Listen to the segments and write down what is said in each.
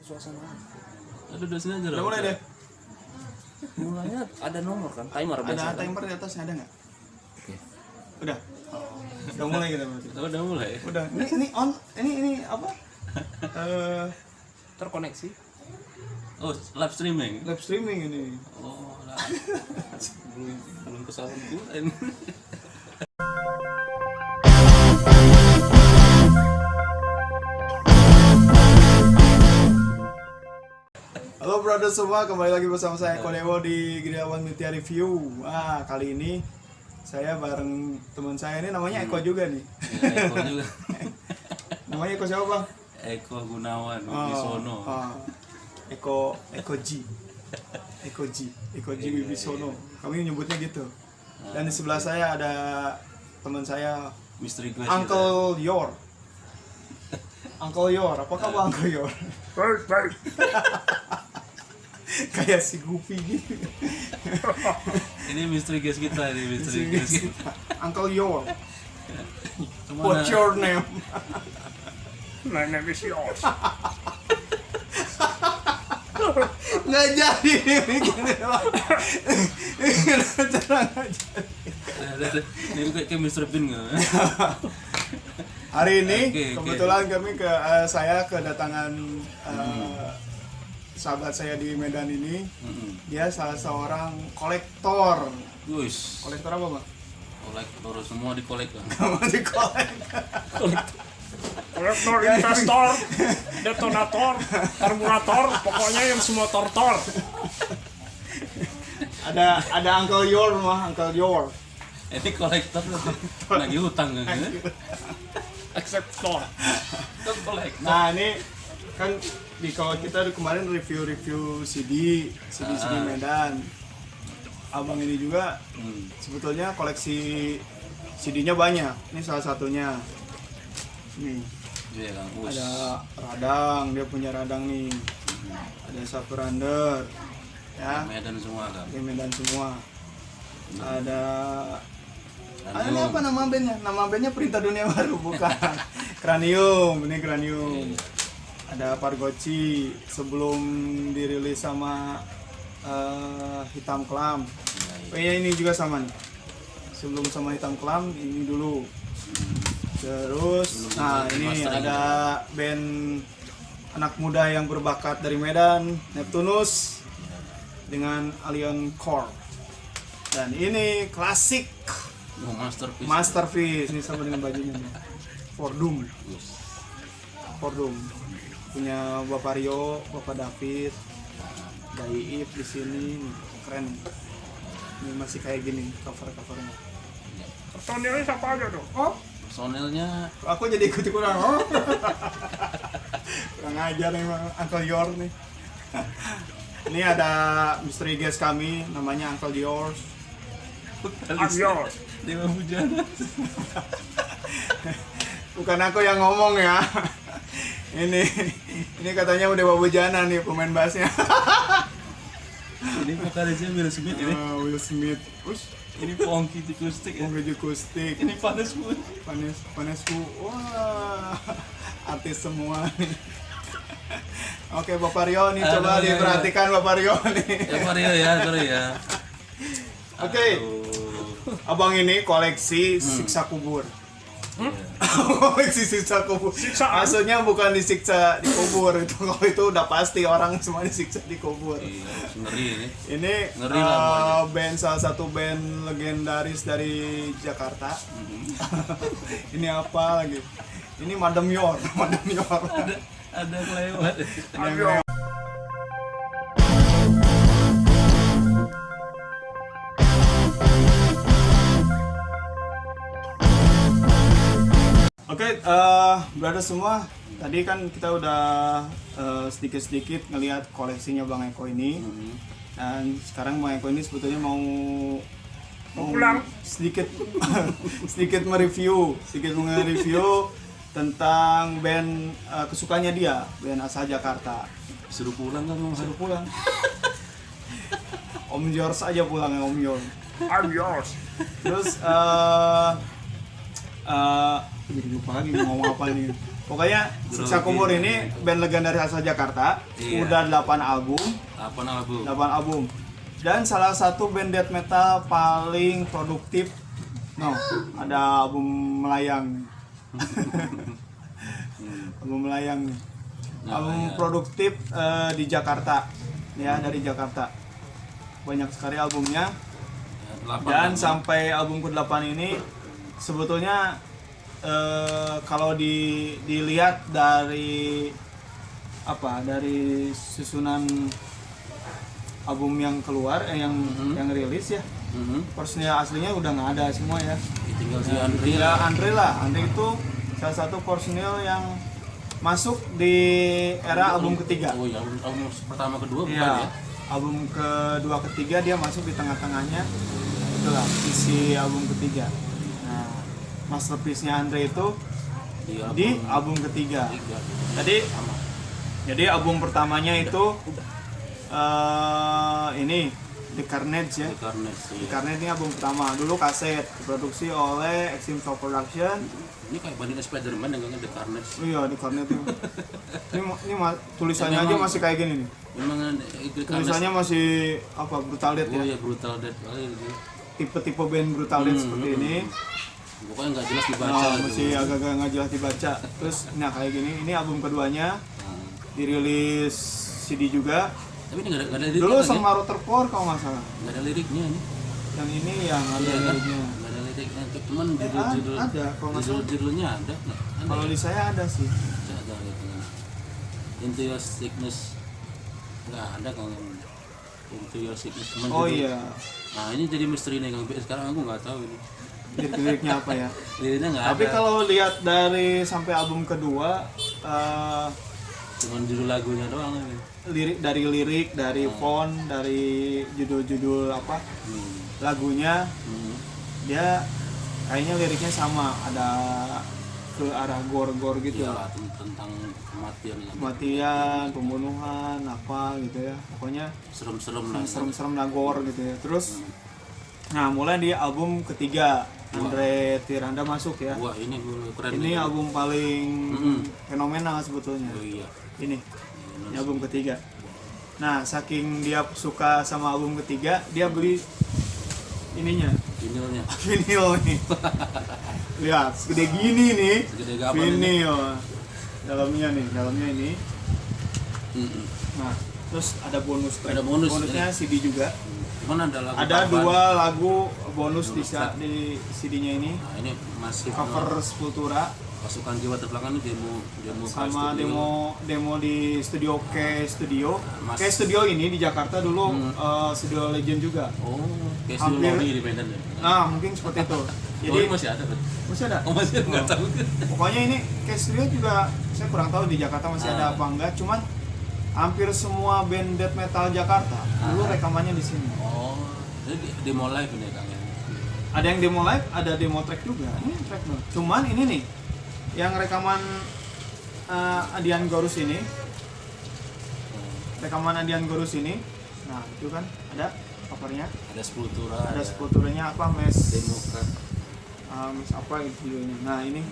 suasana. Aduh, udah sengaja Udah mulai deh. Mulanya ada nomor kan, timer biasa. Ada timer di atasnya ada nggak? Oke. Udah. Udah mulai kita berarti. Oh, udah mulai. Udah. Ini on. Ini apa? Terkoneksi. Oh, live streaming. Live streaming ini. Oh, lah. belum kesalahan gue. Halo brother semua, kembali lagi bersama saya Eko Dewo di Griawan Media Review. Kali ini saya bareng teman saya ini namanya Eko juga nih. Ya, Eko juga. Namanya Eko siapa bang? Eko Gunawan Wibisono. Eko G Wibisono. Kami nyebutnya gitu. Dan di sebelah saya ada teman saya Misteri gue Uncle Yor. Uncle Yor, apa kabar Uncle Yor? Baik. Kayak si Goofy gitu. Ini misteri guys kita, ini misteri guys kita. Uncle Yor, Kemana? what's your name? My name is yours. Nggak jadi nih bikinnya bang. Cara nggak jadi. Ini kayak Mr. Bean nggak? Hari ini Oke. kebetulan kami saya kedatangan sahabat saya di Medan ini. Dia salah seorang kolektor. Wush, Kolektor apa bang? kolektor semua dikolek kan? Masih kolek. Kolektor, investor, detonator, karburator, pokoknya yang semua tor-tor. Ada Uncle Yor mah, Uncle Yor. Ini kolektor lagi hutang kan? Ekseptor. Kan kolektor. Nah ini kan kalau kita kemarin review CD Medan. Abang ini juga sebetulnya koleksi CD-nya banyak. Ini salah satunya. Nih Iya kan, wush. ada radang, dia punya radang nih. Ada Sapurander, ya. Medan semua kan? Di Medan semua. Ada ini apa nama bandnya? Nama bandnya Perintah Dunia Baru bukan? Cranium, ini Cranium. Ada Pargoci sebelum dirilis sama Hitam Kelam. Ini juga sama nih. Sebelum sama Hitam Kelam ini dulu. Terus, nah ini ada band anak muda yang berbakat dari Medan, Neptunus dengan Alien Core. Dan ini klasik Oh, masterpiece. Masterpiece. Ini sama dengan bajunya nih. Fordum. Punya Bapak Rio, Bapak David, Dai Ip di sini, nih, keren. Ini masih kayak gini cover-covernya. Personilnya siapa aja tuh? Oh, Personelnya aku jadi ikut-ikutan. Oh. Kurang ajar emang Uncle Yor nih. Ini ada misteri guest kami, namanya Uncle Yor. I'm yours. Dewa Bujana. Bukan aku yang ngomong ya. Ini katanya udah Dewa Bujana nih pemain bassnya. Ini vokalisnya Will Smith ini. Will Smith. Ush, Ini Ponky Akustik ya. Ponky Akustik. Ini Panas Pun. Panesku. Wah, artis semua nih. Oke, Bapak Rio nih, coba Aduh, diperhatikan Bapak Rio nih. Ya Mario ya, sorry ya. Oke. Abang ini koleksi siksa kubur. Koleksi siksa kubur. Siksaan? Maksudnya bukan disiksa di kubur itu. Kalau itu udah pasti orang semua disiksa di kubur. Iya, ngeri ini. Ini Ngeri lah band salah satu band legendaris dari Jakarta. Ini apa lagi? Ini Madam Yor. Ada kelewat. I'm yours. Oke, brother semua, tadi kan kita udah sedikit-sedikit ngelihat koleksinya Bang Eko ini. Dan sekarang Bang Eko ini sebetulnya mau Pulang. sedikit mereview tentang band kesukaannya dia, band asal Jakarta. Suruh pulang kan mau Suruh pulang. Om George aja pulang ya, Om Yor. I'm yours. Terus jadi lupa lagi mau ngomong apa nih. Pokoknya Siksa Kubur ini band legendaris asal Jakarta. Iya. Udah 8 album. 8 album. Dan salah satu band death metal paling produktif. No, ada album Melayang. Album Melayang nih. Album produktif di Jakarta. Ya, dari Jakarta. Banyak sekali albumnya. Dan sampai album ke-8 ini sebetulnya kalau dilihat dari dari susunan album yang keluar yang rilis ya, personil aslinya udah nggak ada semua ya. Tinggal si Andre. Tinggal Andre lah. Andre itu salah satu personil yang masuk di era album ketiga. Oh iya, album pertama kedua bukan Iya. ya? Album kedua ketiga dia masuk di tengah-tengahnya. Itulah isi album ketiga. Nah, masterpiece-nya Andre itu Iya, di album ketiga. tiga. Jadi album pertamanya itu ini The Carnage ya. The Carnage, The iya. Carnage ini album pertama. Dulu kaset diproduksi oleh Extreme Soul Production. Ini kayak bandingnya Spider-Man dengan The Carnage. Iya, The Carnage itu. Tulisannya aja Memang- masih kayak gini nih. Memang The Carnage. Tulisannya masih Brutal Death Oh ya. iya, Brutal Death kali itu. Tipe-tipe band Brutal Death seperti ini. Pokoknya nggak jelas dibaca. Nah, gitu. masih agak-agak nggak jelas dibaca. Terus kayak gini. Ini album keduanya Nah, dirilis CD juga. tapi ini nggak ada lirik. Dulu sama Rutherford kalau nggak salah. Nggak ada liriknya ini. Yang ini yang ada Iya kan? liriknya. Nggak ada liriknya. Cuman judul-judul. ada, kalau nggak salah. Judul-judulnya ada. Nggak? Ada. Kalau di saya ada sih. Ada gitu. Into Your Sickness. Nggak ada kan. Into Your Sickness. Cuman Oh judul- iya. Nah ini jadi misteri nih Kang. Sekarang aku nggak tahu ini. Liriknya apa ya? Liriknya nggak Tapi ada. kalau lihat dari sampai album kedua, Cuman judul lagunya doang ini. lirik, dari font, dari judul-judul lagunya, dia kayaknya liriknya sama, ada ke arah gore-gore gitu. Iya, tentang kematian lah. Kematian, pembunuhan, apa gitu ya. Pokoknya Serem-serem lah. serem-serem lah gore gitu ya. Terus, nah mulai di album ketiga, Andre Tiranda masuk ya. Wah ini gue keren. Ini nih. album paling fenomenal sebetulnya. Oh iya. Ini album ketiga. Nah, saking dia suka sama album ketiga, dia beli ininya, Vinilnya. vinil nih. Lihat, segede gini nih. Segede gapan ini. Vinil. Dalamnya ini. Mm-mm. Nah, terus ada bonus track. Ada bonus, Bonusnya CD juga. Cuman ada lagu. Ada tambahan. 2 lagu bonus di CD-nya ini. Nah ini masih Cover Sepultura pasukan jiwa terbelakang ini demo sama K Studio. demo di studio K Studio. Mas- K Studio ini di Jakarta dulu studio legend juga. Oh, kayak Hampir- Lodi di Medan ya. Nah, mungkin seperti itu. Jadi Jadi masih ada kan? masih ada. Oh masih nggak tahu. Pokoknya ini K Studio juga saya kurang tahu di Jakarta masih ada apa enggak. Cuman hampir semua band death metal Jakarta dulu rekamannya di sini. Oh, jadi demo live ini Kang ya. Ada yang demo live, ada demo track juga. Ini track dong. Cuman ini nih yang rekaman Adian Gorus ini. Rekaman Adian Gorus ini. Nah, itu kan ada covernya. Ada Sepultura, Ada sepulturnya apa mes Demokrat. mes apa gitu ini. Nah, ini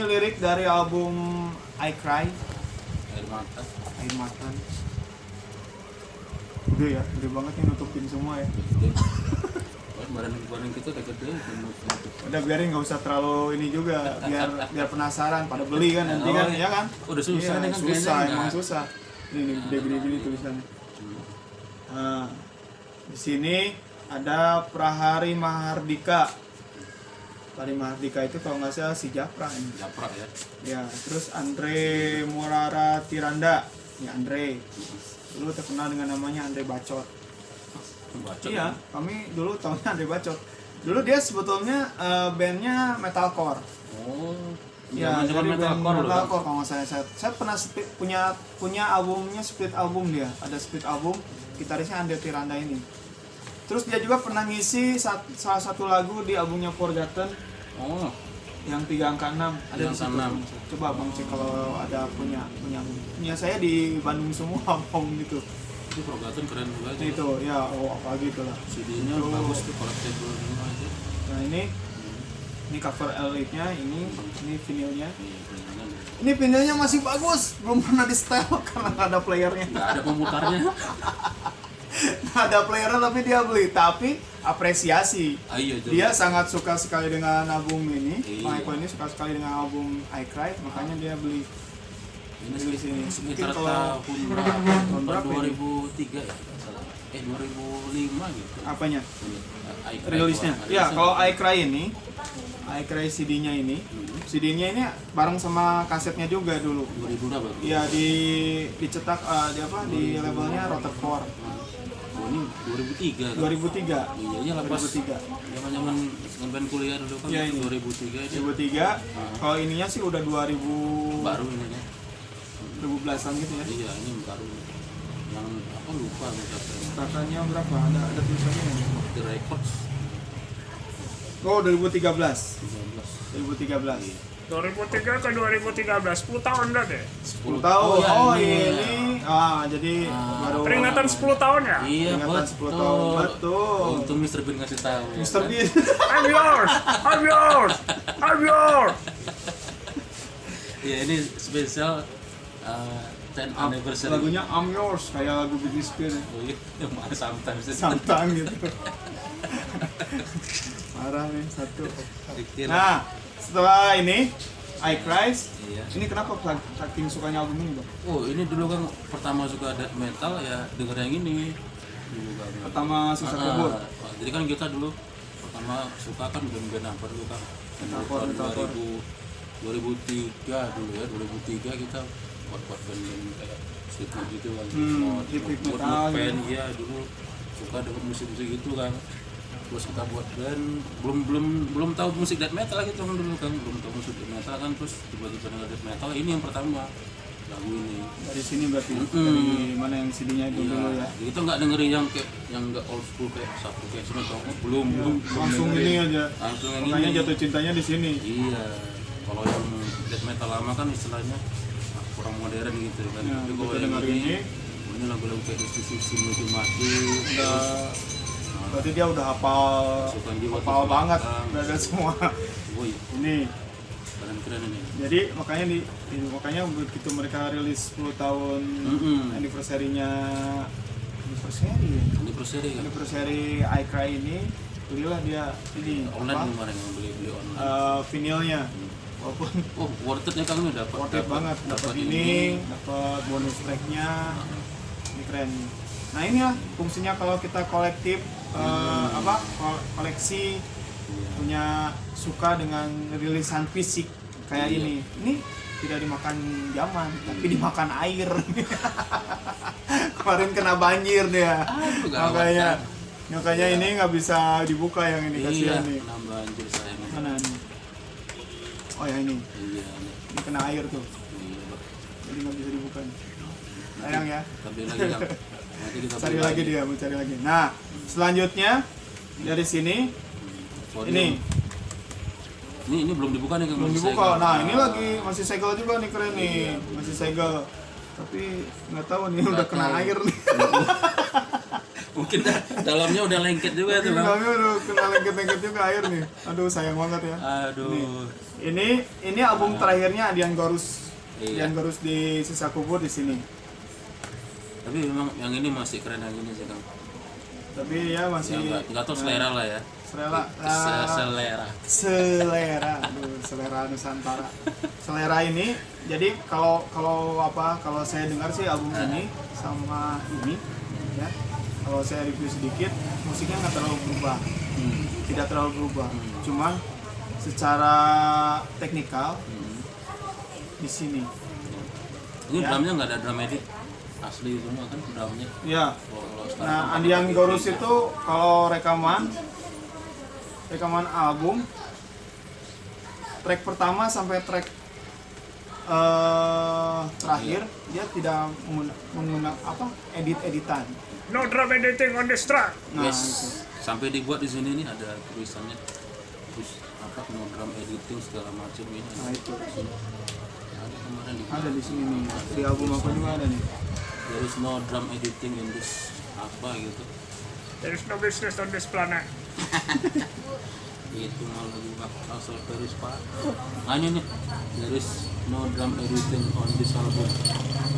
lirik dari album I Cry, Air Mata. Air Mata. Gede banget nih nutupin semua ya. Gede. Oh, badan kita udah gede. Udah biarin nggak usah terlalu ini juga, biar penasaran pada beli kan nanti kan, Oh, ya kan? udah susah Iya, nih kan susah kayaknya. emang susah. Ini gede gini tulisannya. Nah, di sini ada Prahari Mahardika. Prahari Mahardika itu kalau nggak salah si Japra ini. Japrak ya. Ya, terus Andre Morara Tiranda. Ini Andre. Dulu terkenal dengan namanya Andre Bacot. Bacot. Iya, kami dulu tahunya Andre Bacot. Dulu dia sebetulnya bandnya metalcore. Oh. Ya, Zaman-zaman dari band metalcore loh. Kang. metalcore kalau nggak salah. Saya pernah punya albumnya, split album dia. Ada split album, gitarisnya Andre Tiranda ini. Terus dia juga pernah ngisi salah satu lagu di albumnya Forgotten Oh. yang 3 angka 6 ada di 3 situ. angka 6. Coba Bang cek kalau ada punya album. Punya saya di Bandung semua album gitu. Itu Forgotten keren juga aja. Itu ya apa gitu lah. CD-nya Itu. bagus tuh collectible semua aja. Nah, ini Ini cover elite-nya, ini vinilnya. Iya, kelihatannya Ini vinilnya masih bagus, belum pernah di setel karena nggak ada playernya. nggak ada pemutarnya. Nggak ada playernya tapi dia beli, tapi apresiasi. Iya, jelas. Dia sangat suka sekali dengan album ini. Iya. Michael ini suka sekali dengan album I Cry, makanya dia beli. Ini Di sini. sekitar Mungkin kalau- tahun berapa? Tahun berapa ini? 2003 ya? Tidak salah. 2005 gitu. Apanya? Ini, I Cry Rilisnya. keluar. Ya, Rilisnya kalau gitu. I Cry ini, I Cry CD-nya ini, CD-nya ini bareng sama kasetnya juga dulu. 2000 berapa? Iya dicetak di apa di labelnya Rutherford Oh, ini 2003 kan? 2003. Iya, iya lah pas 2003. zaman-zaman ngeband kuliah dulu kan Iya, itu ini. 2003 ini 2003. Kalau ininya sih udah 2000 baru ininya. 2010-an gitu ya. Iya, ini baru yang apa lupa misalnya. Katanya berapa? Ada tulisannya nggak? The Records Oh, 2013. 13. 2013. 2003 ke 2013, 10 tahun dah deh. 10 tahun. iya, Oh, ini. ini. Jadi baru Peringatan 10 tahun ya? Iya, Peringatan 10 tahun. Betul. Untung Mr. Bean ngasih tahu. Ya, Mr. kan? Bean. I'm yours, I'm yours, I'm yours. Iya, ini spesial 10th anniversary. Lagunya I'm Yours kayak lagu Britney Spears. Oh iya, mana sometimes. Santang gitu. Marah nih satu. Dikira. Nah, setelah ini I Cry. Iya. Ini kenapa saking sukanya album ini, Bang? Oh, ini dulu kan pertama suka death metal ya denger yang ini. Dulu kan. Pertama susah kubur. Jadi kan kita dulu pertama suka kan band-band apa dulu kan. Metalcore, metalcore. 2003 dulu ya, 2003 kita buat band-band kayak Slipknot gitu kan. Slipknot Buat metal band gitu. ya dulu suka denger musik-musik gitu kan. Terus kita buat band, belum tahu musik death metal lagi teman dulu kan, belum tahu musik death metal kan, terus tiba-tiba denger death metal ini yang pertama lagu ini. Dari sini berarti dari mana yang CD-nya itu dulu ya. Jadi kita nggak dengerin yang kayak yang nggak old school kayak Satu kayak Sini atau apa, belum Langsung dengerin. ini aja. Langsung yang Makanya ini. jatuh cintanya di sini. Iya, kalau yang death metal lama kan istilahnya kurang modern gitu kan. Ya, Tapi kalau kita yang dengar ini lagu-lagu kayak Destitusi Multi Mati, Udah berarti dia udah hapal Pasukan Jiwa hafal Terus banget Belakang. udah ada semua. woi, Ini keren-keren ini. jadi makanya begitu mereka rilis 10 tahun anniversary-nya anniversary I Cry ini, belilah dia ini Online apa, kemarin yang beli online. vinilnya walaupun Oh, worth it nya kan ini dapat. worth it banget, dapat ini, dapat bonus track-nya, ini keren. Nah ini lah fungsinya kalau kita kolektif koleksi, punya suka dengan rilisan fisik kayak Iya. ini tidak dimakan zaman tapi dimakan air. Kemarin kena banjir dia. Aduh, gawat, makanya ini nggak bisa dibuka yang ini, Iya, kasihan nih. nambah anjir sayang. Mana nih? Oh ya ini Iya, ini kena air tuh, iya. jadi nggak bisa dibuka nih. Sayang ya. Tapi lagi kan. Nanti kita Cari beli lagi dia, mau cari lagi. Nah, selanjutnya dari sini Podium. Ini belum dibuka nih kan, belum masih dibuka. segel. Nah, ini lagi masih segel juga nih, keren nih, masih segel. Tapi nggak tahu nih udah kena tahu. air nih. Mungkin dalamnya udah lengket juga tuh bang. Dalamnya udah kena lengket-lengket juga air nih. Aduh, sayang banget ya. Aduh. Ini album terakhirnya Adian Gorus. Iya. Adian Gorus di Sisa Kubur di sini. Tapi memang yang ini masih keren yang ini sih kang. Tapi ya masih Nggak tahu selera lah ya. selera. Selera. Aduh, selera Nusantara. Selera ini, jadi kalau saya dengar sih album ini sama ini, ya. Kalau saya review sedikit, musiknya nggak terlalu berubah, tidak terlalu berubah. Cuman secara teknikal di sini, Ini Ya. drumnya nggak ada drum edit asli semua kan drumnya. ya. Kalau sekarang Nah, kan Andian pakai Gorus edit, itu kalau rekaman album, track pertama sampai track terakhir dia tidak menggunakan editan. No drum editing on this track. Nah, Yes. itu. Sampai dibuat di sini nih ada tulisannya terus apa no drum editing segala macam ini. Nah, itu. Ada kemarin di Ada di sini nih. Di album apa juga ada nih. there is no drum editing in this apa gitu. There is no business on this planet. Itu mau lagu asal Paris Pak. Hanya nih, there is no drum editing on this album.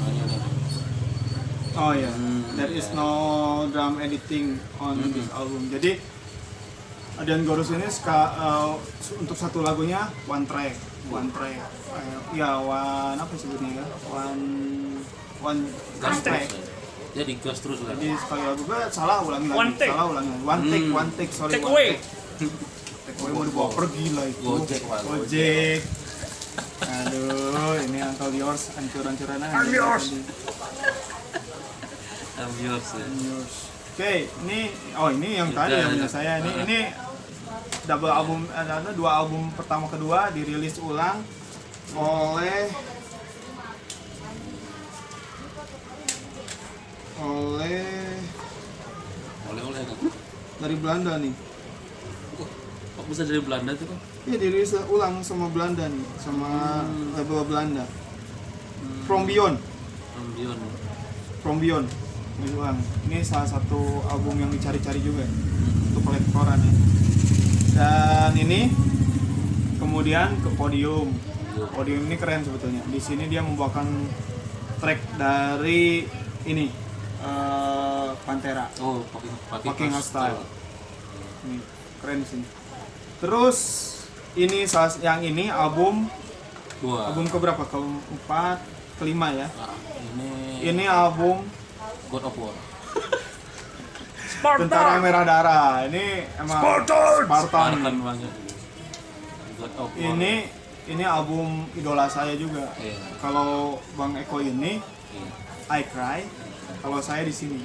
Hanya ada. Oh ya, there is no drum editing on this album. Jadi Adian Gorus ini untuk satu lagunya one track. Ya one apa sebutnya ya? One track. Jadi gas terus lah. Jadi sekali lagu salah ulangi lagi. One take. Salah ulangi. One take, sorry. Take one away. take. Take away mau dibawa pergi lah itu. Gojek. Aduh, ini Uncle Yours hancur-hancuran aja. I'm yours. Ambios ya. Oke, ini yang tadi yang punya saya. Ini double album, ada dua album pertama kedua dirilis ulang oleh dari Belanda nih. Kok bisa dari Belanda tuh kan? Iya, dirilis ulang sama Belanda nih, sama label Belanda. From Beyond. Ini ulang. Ini salah satu album yang dicari-cari juga untuk kolektoran ya. Dan ini kemudian ke Podium. Podium ini keren sebetulnya. Di sini dia membawakan track dari ini Pantera. Oh, Fucking Hostile. Ini keren di sini. Terus ini yang ini album keberapa? Keempat, kelima ya. Ini album God of War. Tentara Merah Darah. Ini emang Spartan. Banget. God of War. Ini album idola saya juga. Iya. Kalau Bang Eko ini I Cry. Kalau saya di sini.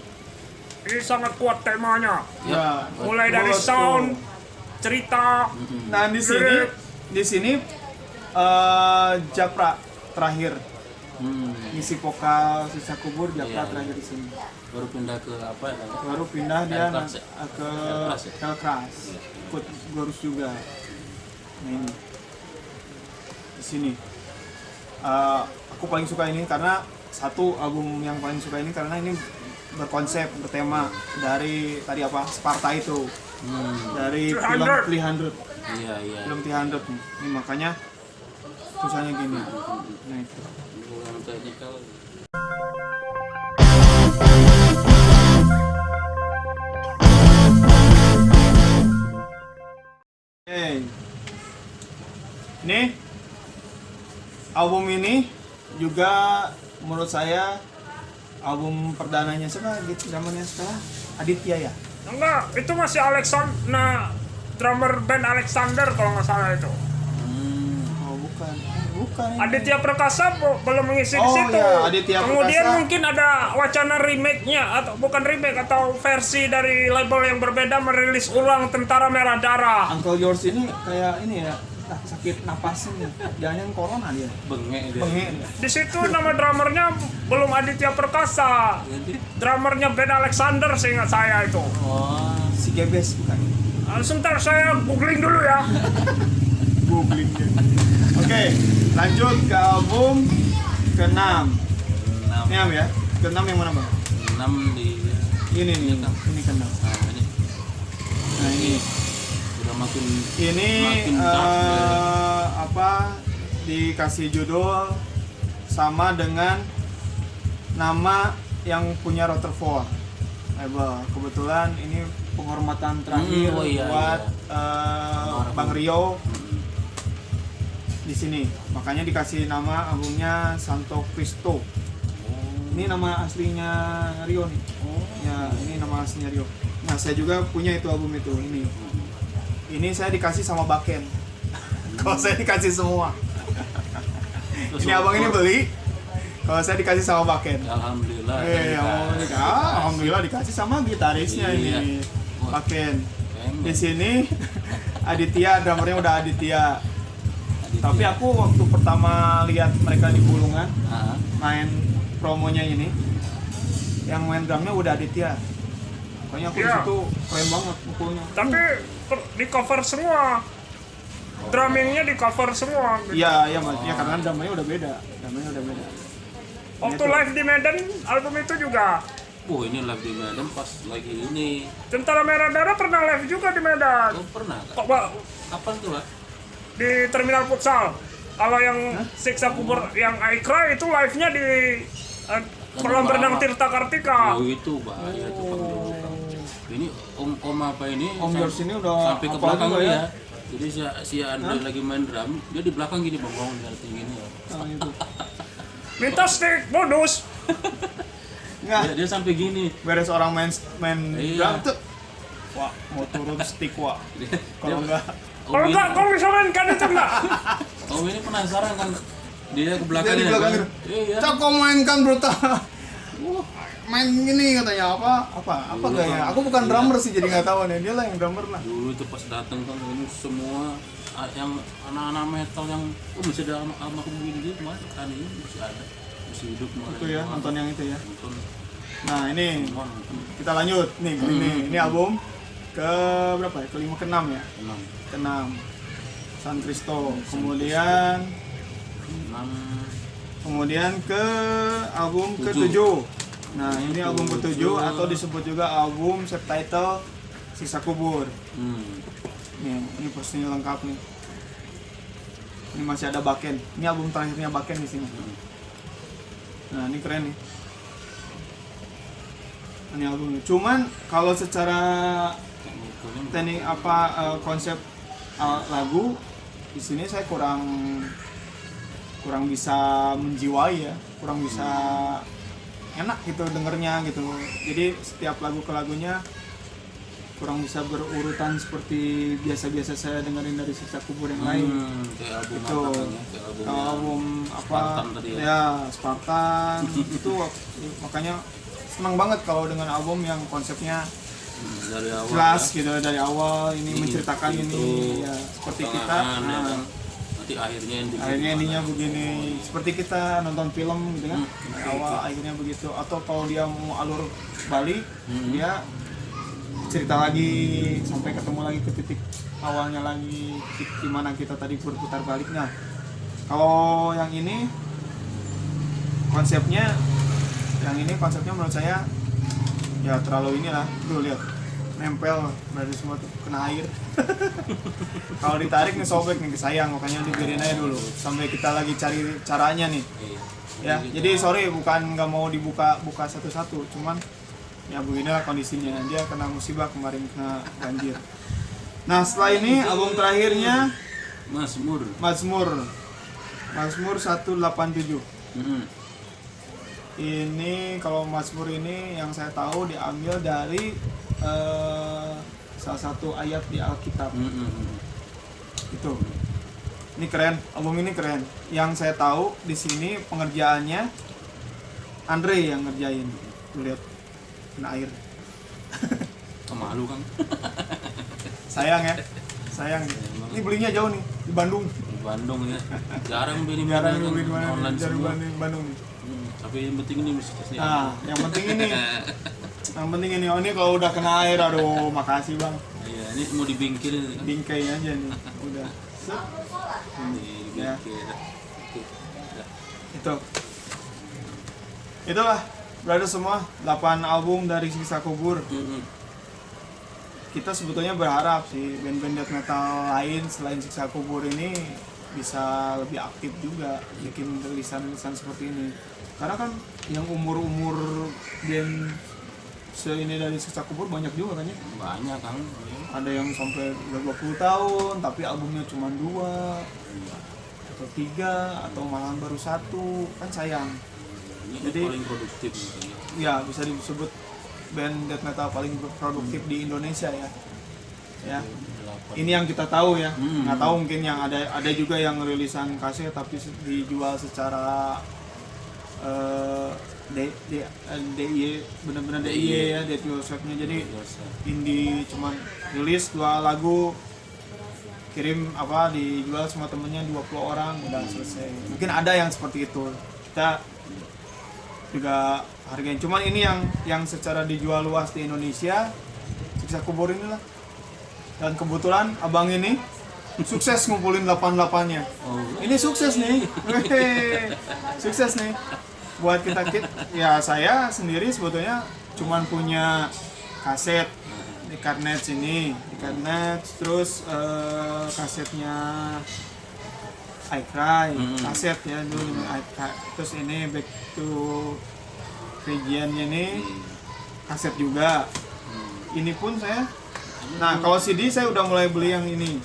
Ini sangat kuat temanya. Ya, Mulai dari betul. sound, cerita, Nah, di sini Japra terakhir. Ngisi vokal Sisa Kubur Japra terakhir di sini. Baru pindah ke apa ya? Baru pindah dia Elkras ya? ke Elkras ya? Elkras. Ikut Gorus juga. Nah, ini. Di sini. Aku paling suka ini karena satu album yang paling suka ini karena ini bertema dari tadi apa? Sparta itu. Dari film 300. Iya. Film 300 nih. Ini makanya susahnya gini. Nah, itu. Yang technical. Ini album ini juga menurut saya album perdananya siapa gitu zamannya sekarang Aditya ya. enggak, itu masih Alexander, drummer band Alexander kalau nggak salah itu. Oh bukan ini. Aditya Perkasa belum mengisi di situ. Iya, Aditya Kemudian Perkasa. mungkin ada wacana remake-nya atau bukan remake atau versi dari label yang berbeda merilis ulang Tentara Merah Darah. Uncle Yours ini kayak ini ya sakit napasnya. Jangan corona dia. Bengek dia. Bengek dia. Di situ nama drummernya belum Aditya Perkasa. Drummernya band Alexander seingat saya itu. Oh, Si Gebes bukan. Sebentar saya googling dulu ya. Googling dia. Oke, lanjut ke album ke-6. 6 ya. Ke-6 yang mana, Bang? 6 di Ini nih. Ini ke-6. ini Nah, ini. udah makin Ini dark ya. apa dikasih judul sama dengan nama yang punya Rutherford label. Kebetulan ini penghormatan terakhir buat Bang Rio di sini. Makanya dikasih nama albumnya Santo Cristo. Ini nama aslinya Rio nih. Ya, ini nama aslinya Rio. Nah, saya juga punya itu album itu. Ini saya dikasih sama Baken. Kalau saya dikasih semua. Ini abang ini beli. Kalau saya dikasih sama Baken. Alhamdulillah. Alhamdulillah dikasih sama gitarisnya ini. Baken. Di sini Aditya, drummernya udah Aditya. Tapi aku waktu pertama lihat mereka di Bulungan main promonya ini, yang main drumnya udah Aditya. Pokoknya aku disitu keren banget mukulnya. Tapi di cover semua. Drummingnya di cover semua. Iya, ya karena drumnya udah beda. Waktu live di Medan album itu juga Oh ini live di Medan pas lagi ini. Tentara Merah Darah pernah live juga di Medan. Oh pernah kan? Kok Pak, Kapan tuh Pak? di terminal futsal. Kalau yang siksa kubur yang Aikra itu live-nya di kolam renang Tirta Kartika. Oh itu bahaya tuh Pak dulu, Kang. Ini om apa ini? Om George ini udah sampai ke hafal belakang juga dia. ya. Jadi si Andre lagi main drum, dia di belakang gini bangun dari gini ya. Nah, itu. Minta stick bonus. Enggak, Dia sampai gini. beres orang main Iya. drum tuh. Wah, mau turun stick wah. Kalau enggak Kalau enggak, kau bisa mainkan itu enggak? Om ini penasaran kan? Dia ke belakang dia di belakang gitu. Iya. Cak kau mainkan brutal. Main gini katanya apa gaya? Aku bukan drummer sih jadi nggak tahu nih. Dia lah yang drummer lah. Dulu itu pas datang kan ini semua yang anak-anak metal yang masih ada sama aku begini dia kemarin kan ini masih ada, masih hidup kemarin. Itu ya, nonton yang itu ya. Nonton Nah, ini semua nonton. kita lanjut nih ini album ke berapa ya? Kelima keenam ya? Enam. Keenam. San Cristo. Kemudian ke album ke-7. Nah, ini album ke-7 atau disebut juga album subtitle Siksa Kubur. Nih, ini posisinya lengkap nih. Ini masih ada Baken. Ini album terakhirnya Baken di sini. Nah, ini keren nih. Ini albumnya. Cuman kalau secara teknik konsep lagu di sini saya kurang bisa menjiwai ya, kurang bisa enak gitu dengernya gitu. Jadi setiap lagu ke lagunya kurang bisa berurutan seperti biasa-biasa saya dengerin dari Siksa Kubur yang lain. Kayak album Itu apa kan ya? Kayak album apa Spartan tadi ya. ya Spartan itu makanya senang banget kalau dengan album yang konsepnya dari awal jelas ya. gitu dari awal ini menceritakan itu, ini ya seperti kita pertengahan, ya nah, kan? Nanti akhirnya akhirnya ininya begini seperti kita nonton film gitu kan dari awal akhirnya begitu atau kalau dia mau alur balik dia cerita lagi sampai ketemu lagi ke titik awalnya lagi titik dimana kita tadi berputar balik. Nah kalau yang ini konsepnya menurut saya ya terlalu inilah tuh lihat nempel dari semua tuh kena air. Kalau ditarik nih sobek nih sayang makanya dibiarin aja dulu sampai kita lagi cari caranya nih. Ya jadi sorry bukan nggak mau buka satu-satu cuman ya beginilah kondisinya dia kena musibah kemarin kena banjir. Nah setelah ini album terakhirnya Mazmur 187. Ini kalau Mazmur ini yang saya tahu diambil dari salah satu ayat di Alkitab. Itu. Ini keren, album ini keren. Yang saya tahu di sini pengerjaannya Andre yang ngerjain. Tuh lihat kena air. malu kan. Sayang ya. Ini belinya jauh nih di Bandung. Di Bandung ya. Jarang beli di mana online semua. di Bandung nih. Tapi yang penting ini musiksnya. Nah, yang penting ini. Oh ini kalau udah kena air, aduh makasih bang. Iya, ini mau dibingkil. Bingkai aja nih, udah. Set. Ya. Itulah, brother semua 8 album dari Siksa Kubur. Kita sebetulnya berharap sih band-band death metal lain selain Siksa Kubur ini bisa lebih aktif juga bikin rilisan-rilisan seperti ini. Karena kan yang umur band ini dari Siksa Kubur banyak juga kan ya? Banyak kan. Ada yang sampai 20 tahun tapi albumnya cuma 2 atau 3 atau malahan baru 1 kan sayang. Ini Jadi paling produktif gitu. Ya bisa disebut band death metal paling produktif di Indonesia ya. Ya. Ini yang kita tahu ya. Nggak tahu mungkin yang ada juga yang rilisan kaset tapi dijual secara DIY benar-benar DIY ya, Death Yourself-nya. Jadi indie cuman rilis 2 lagu kirim dijual semua temennya 20 orang udah selesai. Mungkin ada yang seperti itu. Kita juga hargain. Cuman ini yang secara dijual luas di Indonesia Siksa Kubur inilah. Dan kebetulan abang ini sukses ngumpulin 88-nya. Ini sukses nih. Sukses nih. Buat kita ya saya sendiri sebetulnya cuman punya kaset di Carnet sini, di Carnet, terus kasetnya I Cry, kaset ya dulu I Cry. Terus ini Back to Region-nya nih kaset juga. Ini pun saya. Nah, kalau CD saya udah mulai beli yang ini.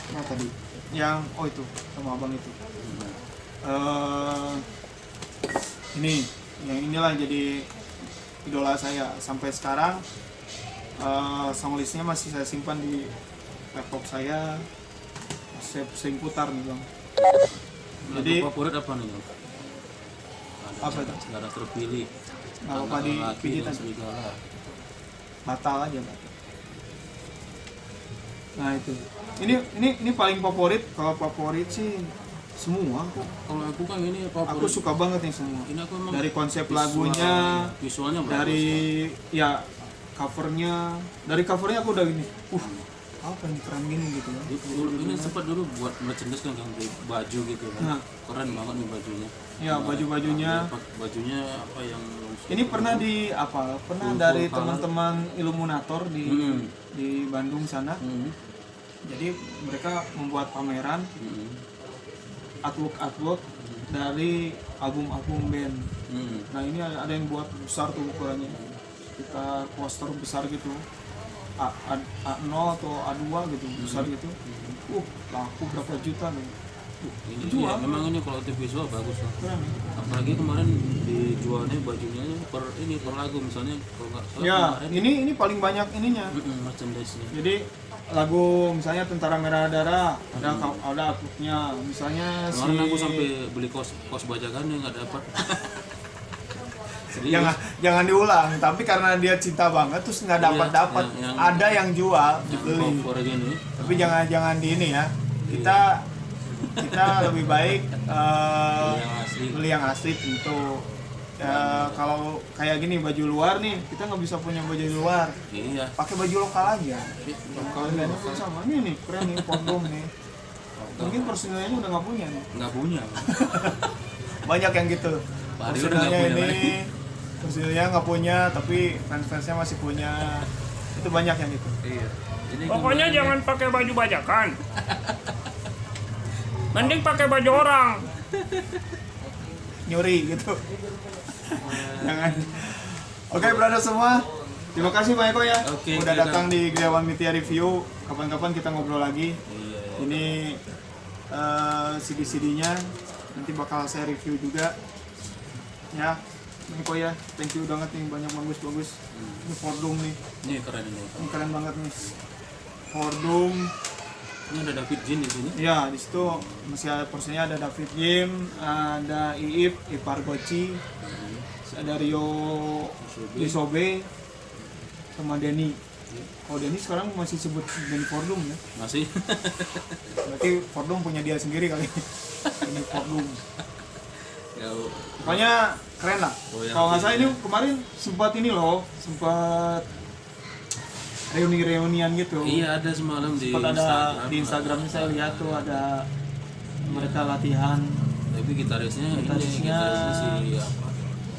Nah, tadi yang itu sama abang itu. Ini yang inilah jadi idola saya sampai sekarang. Songlistnya masih saya simpan di laptop saya, saya sering putar nih bang. Jadi lagu favorit apa nih? apa itu? Nggak ada terpilih. Nggak apa di pijit aja. Serigala. Batal aja batal. Nah itu. Ini paling favorit. Kalau favorit sih semua kok. Kalau aku kan ini favorit. Aku suka banget nih semua. Ini aku emang Dari konsep visual- lagunya, visualnya bagus. dari ya covernya, dari covernya aku udah gini. Apa ini keren gini gitu ya. Ini sempat dulu buat merchandise kan yang beli baju gitu kan. Nah. Keren banget nih bajunya. Ya baju-bajunya. Bajunya apa yang Ini pernah di apa? Pernah Full dari color. teman-teman Illuminator di di Bandung sana. Hmm. Jadi mereka membuat pameran artwork dari album-album band. Nah ini ada yang buat besar tuh ukurannya, sekitar poster besar gitu, A0 atau A2 gitu besar gitu. Laku berapa juta nih? Ini Jual. iya, memang ini kalau untuk visual bagus lah. Keren nih. Apalagi kemarin dijualnya bajunya per lagu misalnya kalau nggak salah Ya kemarin ini paling banyak ininya. merchandise-nya. Jadi lagu misalnya Tentara Merah Darah ada artworknya, misalnya si Kemarin aku sampai beli kos bajakan yang nggak dapat. Serius. jangan diulang, tapi karena dia cinta banget terus nggak dapat yang- ada yang jual Yang beli, cover gini. tapi jangan di ini ya, kita lebih baik Yang asli. beli yang asli tentu. Kalau kayak gini baju luar nih, kita nggak bisa punya baju luar, Iya. pakai baju lokal aja. Kalau ini pun sama, ini nih keren nih Pondom nih, mungkin personilnya udah nggak punya nih. Nggak punya. Banyak yang gitu, Padahal udah nggak personilnya punya, ini personilnya nggak punya tapi fans-fansnya masih punya, itu banyak yang gitu. Iya. Ini Pokoknya kemarin- jangan pakai baju bajakan. Mending pakai baju orang. Nyuri gitu. Jangan. Oke, brother semua, terima kasih Pak Eko ya, Oke, udah kita- datang di Griawan Media Review. Kapan-kapan kita ngobrol lagi. Iya. Ini CD-CD-nya nanti bakal saya review juga. Ya, Pak Eko ya, thank you banget nih, banyak bagus-bagus. Ini Fordum nih, Ini keren ini. ini keren banget nih. Fordum. Ini ada David Jin di sini. Ya, di situ masih ada porsinya, ada David Jim, ada Iip, Ipar Goci, ada Rio Isobe, sama Denny. Kalau Denny sekarang masih sebut Denny Fordum ya. Masih. Berarti Fordum punya dia sendiri kali. Ini Fordum. Ya, Pokoknya keren lah. Royalty, Kalau nggak salah ini ya. kemarin sempat ini loh, sempat reuni-reunian gitu. iya ada semalam di Sempat ada Instagram. di Instagramnya saya lihat tuh ada mereka latihan. Tapi gitarisnya Gitarisnya- si apa?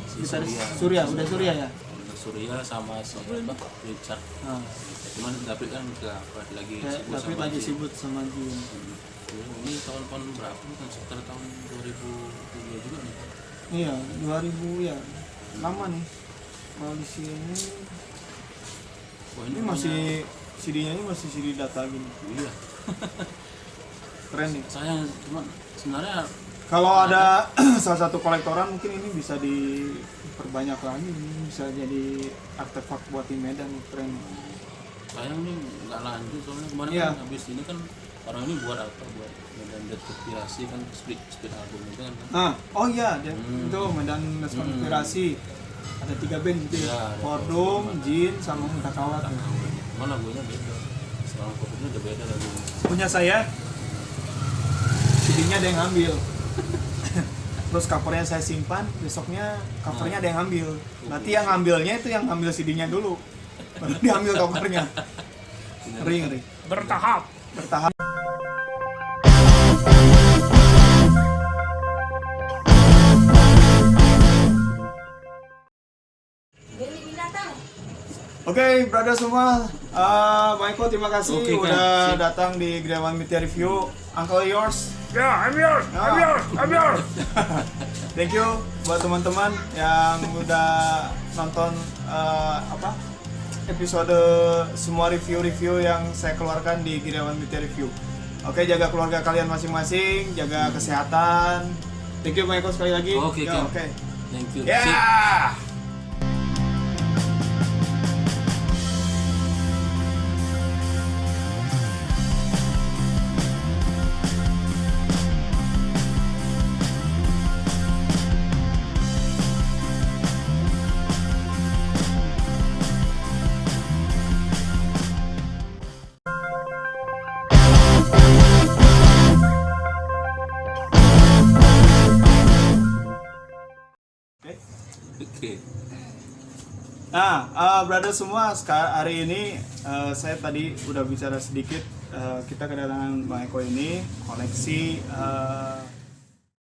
Si Gitaris Surya. Surya ya. Surya sama si apa? Richard. Nah, Cuman David kan ke apa lagi sibuk tapi sama lagi Jin. sibuk sama Jin. Ini tahun berapa kan sekitar tahun 2002 juga nih. Iya, 2000 ya. Lama nih. Kalau di sini Wah, ini masih CD-nya ini masih CD data gini. iya. Keren nih. Saya cuma sebenarnya Kalau ada salah satu kolektoran mungkin ini bisa diperbanyak lagi, ini bisa jadi artefak buat di Medan nih, keren. sayang nih nggak lanjut soalnya kemarin Iya. kan habis ini kan orang ini buat apa buat Medan Dead Konspirasi kan split album itu kan. Nah, oh iya, itu Medan Konspirasi. Ada 3 band gitu ya. Iya, ada Fordum, Jin, sama Mutakawat. Cuma lagunya beda. Sekarang covernya udah beda lagunya. Punya saya, CD-nya ada yang ngambil. Terus covernya saya simpan, besoknya covernya ada yang ngambil. Berarti yang ngambilnya itu yang ngambil CD-nya dulu. Baru diambil covernya. Ngeri. Bertahap. Bertahap. Demi binatang Oke, brother semua, Bang Eko terima kasih Oke, Kang. udah Sip. datang di Griawan Media Review. Uncle yours. Ya, I'm yours, I'm yours, I'm yours. Thank you buat teman-teman yang udah nonton episode semua review-review yang saya keluarkan di Griawan Media Review. Oke, jaga keluarga kalian masing-masing, jaga kesehatan. Thank you Bang Eko sekali lagi. Oke, Ya, Kang. oke. Thank you. Ya. Sip. Oke. Nah, brother semua, hari ini saya tadi udah bicara sedikit. Kita kedatangan Bang Eko ini koleksi